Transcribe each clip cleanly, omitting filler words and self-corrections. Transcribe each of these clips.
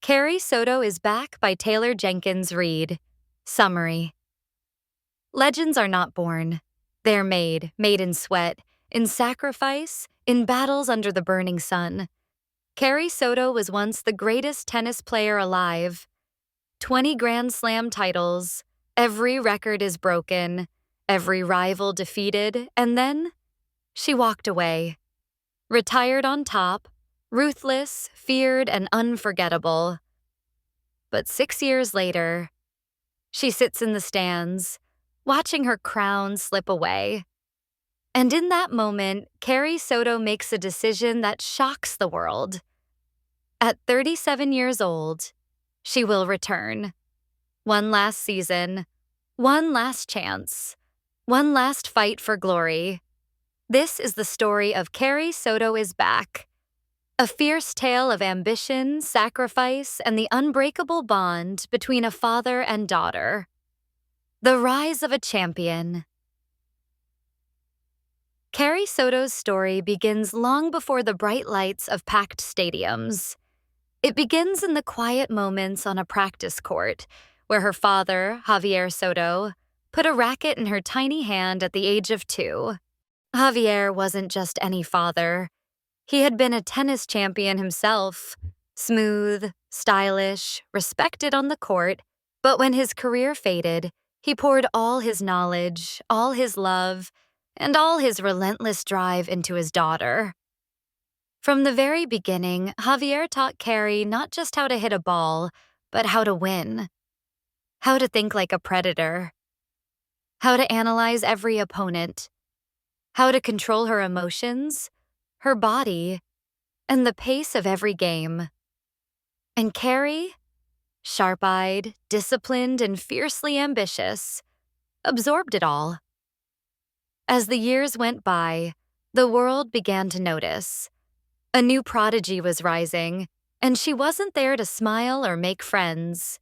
Carrie Soto Is Back by Taylor Jenkins Reid. Summary. Legends are not born. They're made in sweat, in sacrifice, in battles under the burning sun. Carrie Soto was once the greatest tennis player alive. 20 Grand Slam titles, every record is broken, every rival defeated, and then she walked away. Retired on top, ruthless, feared, and unforgettable. But 6 years later, she sits in the stands, watching her crown slip away. And in that moment, Carrie Soto makes a decision that shocks the world. At 37 years old, she will return. One last season, one last chance, one last fight for glory. This is the story of Carrie Soto Is Back, a fierce tale of ambition, sacrifice, and the unbreakable bond between a father and daughter. The rise of a champion. Carrie Soto's story begins long before the bright lights of packed stadiums. It begins in the quiet moments on a practice court, where her father, Javier Soto, put a racket in her tiny hand at the age of 2. Javier wasn't just any father. He had been a tennis champion himself, smooth, stylish, respected on the court, but when his career faded, he poured all his knowledge, all his love, and all his relentless drive into his daughter. From the very beginning, Javier taught Carrie not just how to hit a ball, but how to win. How to think like a predator. How to analyze every opponent. How to control her emotions, her body, and the pace of every game. And Carrie, sharp-eyed, disciplined, and fiercely ambitious, absorbed it all. As the years went by, the world began to notice. A new prodigy was rising, and she wasn't there to smile or make friends.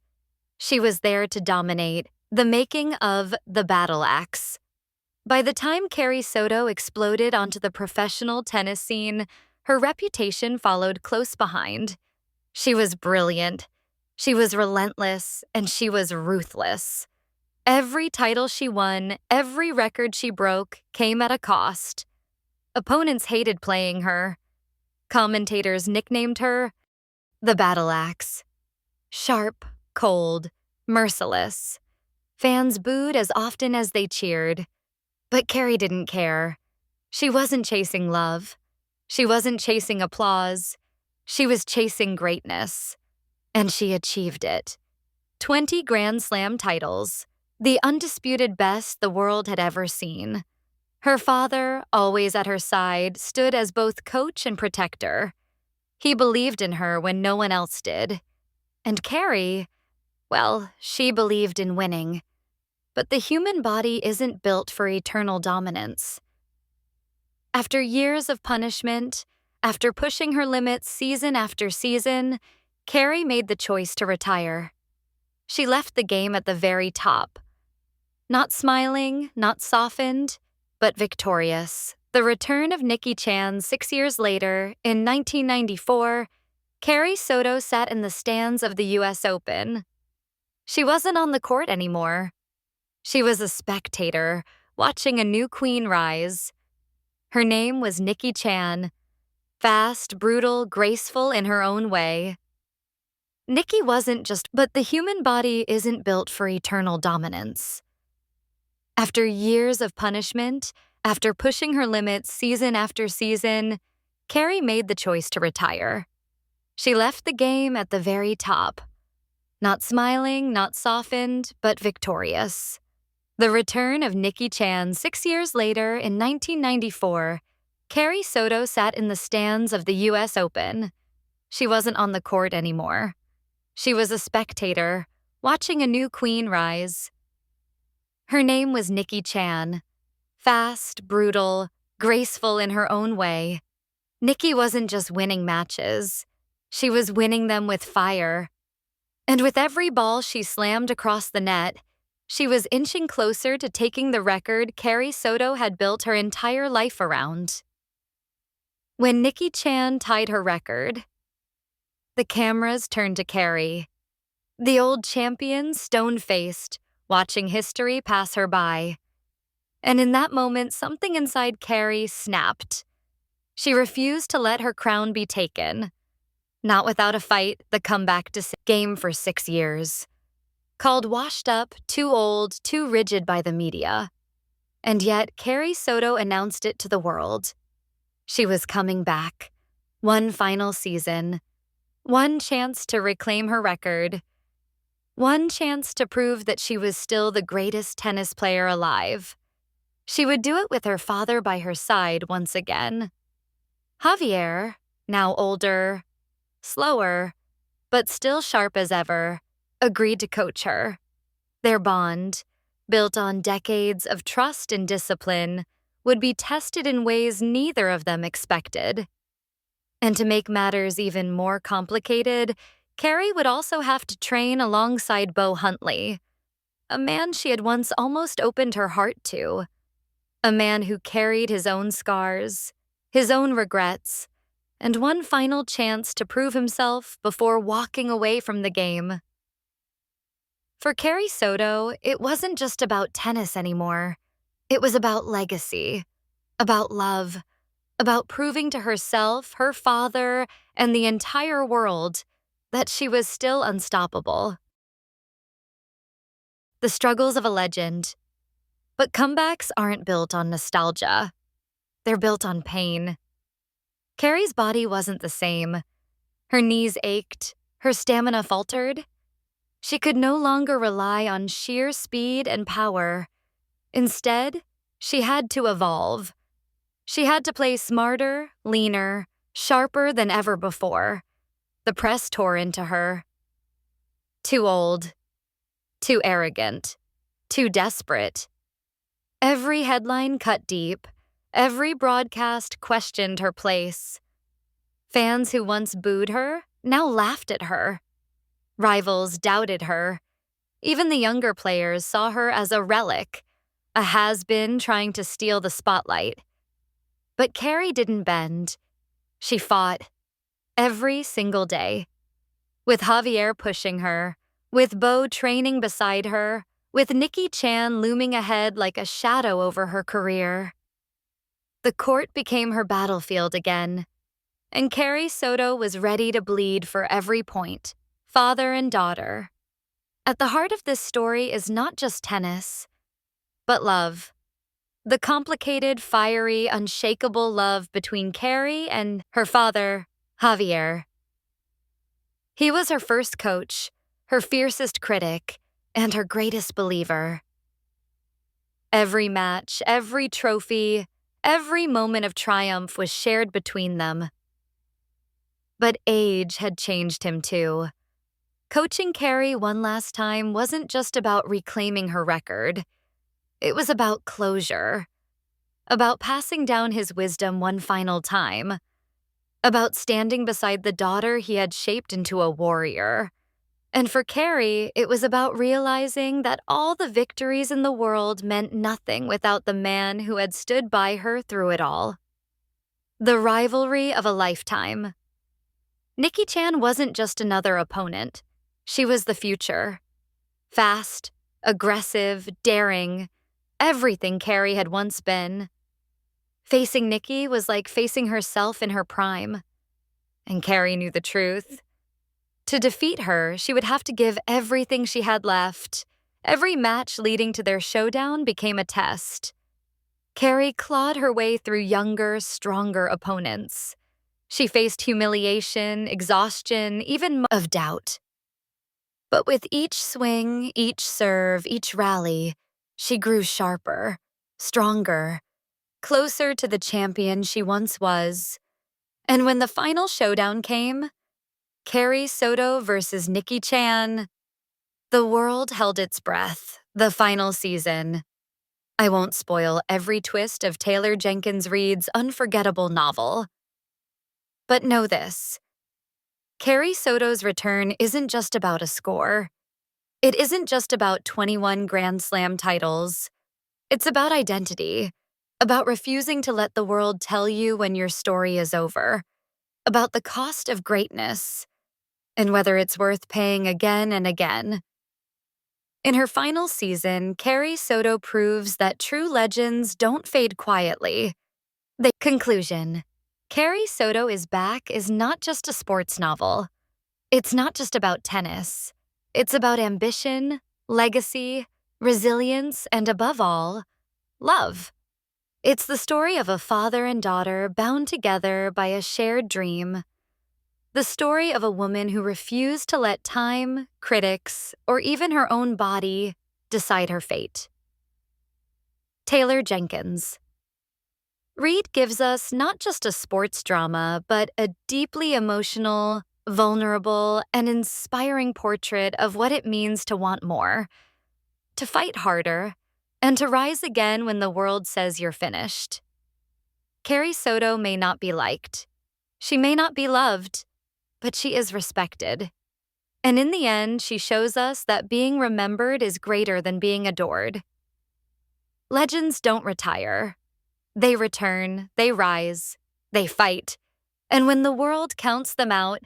She was there to dominate, the making of the battle axe. By the time Carrie Soto exploded onto the professional tennis scene, her reputation followed close behind. She was brilliant, she was relentless, and she was ruthless. Every title she won, every record she broke, came at a cost. Opponents hated playing her. Commentators nicknamed her the Battle Axe. Sharp, cold, merciless. Fans booed as often as they cheered. But Carrie didn't care. She wasn't chasing love. She wasn't chasing applause. She was chasing greatness. And she achieved it. 20 Grand Slam titles, the undisputed best the world had ever seen. Her father, always at her side, stood as both coach and protector. He believed in her when no one else did. And Carrie, well, she believed in winning. But the human body isn't built for eternal dominance. After years of punishment, after pushing her limits season after season, Carrie made the choice to retire. She left the game at the very top. Not smiling, not softened, but victorious. The return of Nicki Chan 6 years later, in 1994, Carrie Soto sat in the stands of the US Open. She wasn't on the court anymore. She was a spectator, watching a new queen rise. Her name was Nicki Chan, fast, brutal, graceful in her own way. Nicki wasn't just, but the human body isn't built for eternal dominance. After years of punishment, after pushing her limits season after season, Carrie made the choice to retire. She left the game at the very top. Not smiling, not softened, but victorious. The return of Nicki Chan 6 years later in 1994, Carrie Soto sat in the stands of the US Open. She wasn't on the court anymore. She was a spectator, watching a new queen rise. Her name was Nicki Chan. Fast, brutal, graceful in her own way. Nicki wasn't just winning matches. She was winning them with fire. And with every ball she slammed across the net, she was inching closer to taking the record Carrie Soto had built her entire life around. When Nicki Chan tied her record, The cameras turned to Carrie, the old champion, stone-faced, watching history pass her by. And in that moment, something inside Carrie snapped. She refused to let her crown be taken. Not without a fight, the comeback game for 6 years. Called washed up, too old, too rigid by the media. And yet, Carrie Soto announced it to the world. She was coming back. One final season. One chance to reclaim her record. One chance to prove that she was still the greatest tennis player alive. She would do it with her father by her side once again. Javier, now older, slower, but still sharp as ever, agreed to coach her. Their bond, built on decades of trust and discipline, would be tested in ways neither of them expected. And to make matters even more complicated, Carrie would also have to train alongside Bowe Huntley, a man she had once almost opened her heart to, a man who carried his own scars, his own regrets, and one final chance to prove himself before walking away from the game. For Carrie Soto, it wasn't just about tennis anymore. It was about legacy, about love, about proving to herself, her father, and the entire world that she was still unstoppable. The struggles of a legend. But comebacks aren't built on nostalgia. They're built on pain. Carrie's body wasn't the same. Her knees ached, her stamina faltered. She could no longer rely on sheer speed and power. Instead, she had to evolve. She had to play smarter, leaner, sharper than ever before. The press tore into her. Too old. Too arrogant. Too desperate. Every headline cut deep. Every broadcast questioned her place. Fans who once booed her now laughed at her. Rivals doubted her. Even the younger players saw her as a relic, a has-been trying to steal the spotlight. But Carrie didn't bend. She fought. Every single day. With Javier pushing her, with Bowe training beside her, with Nicki Chan looming ahead like a shadow over her career. The court became her battlefield again, and Carrie Soto was ready to bleed for every point, father and daughter. At the heart of this story is not just tennis, but love. The complicated, fiery, unshakable love between Carrie and her father, Javier. He was her first coach, her fiercest critic, and her greatest believer. Every match, every trophy, every moment of triumph was shared between them. But age had changed him too. Coaching Carrie one last time wasn't just about reclaiming her record. It was about closure, about passing down his wisdom one final time, about standing beside the daughter he had shaped into a warrior. And for Carrie, it was about realizing that all the victories in the world meant nothing without the man who had stood by her through it all. The rivalry of a lifetime. Nicki Chan wasn't just another opponent. She was the future. Fast, aggressive, daring, everything Carrie had once been. Facing Nicki was like facing herself in her prime. And Carrie knew the truth. To defeat her, she would have to give everything she had left. Every match leading to their showdown became a test. Carrie clawed her way through younger, stronger opponents. She faced humiliation, exhaustion, even of doubt. But with each swing, each serve, each rally, she grew sharper, stronger, closer to the champion she once was. And when the final showdown came, Carrie Soto versus Nicki Chan, the world held its breath. The final season. I won't spoil every twist of Taylor Jenkins Reid's unforgettable novel. But know this. Carrie Soto's return isn't just about a score. It isn't just about 21 Grand Slam titles. It's about identity, about refusing to let the world tell you when your story is over, about the cost of greatness, and whether it's worth paying again and again. In her final season, Carrie Soto proves that true legends don't fade quietly. The conclusion. Carrie Soto Is Back is not just a sports novel. It's not just about tennis. It's about ambition, legacy, resilience, and above all, love. It's the story of a father and daughter bound together by a shared dream. The story of a woman who refused to let time, critics, or even her own body decide her fate. Taylor Jenkins Reid gives us not just a sports drama, but a deeply emotional, vulnerable, and inspiring portrait of what it means to want more, to fight harder, and to rise again when the world says you're finished. Carrie Soto may not be liked. She may not be loved, but she is respected. And in the end, she shows us that being remembered is greater than being adored. Legends don't retire. They return, they rise, they fight. And when the world counts them out,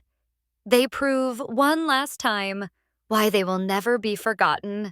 they prove one last time why they will never be forgotten.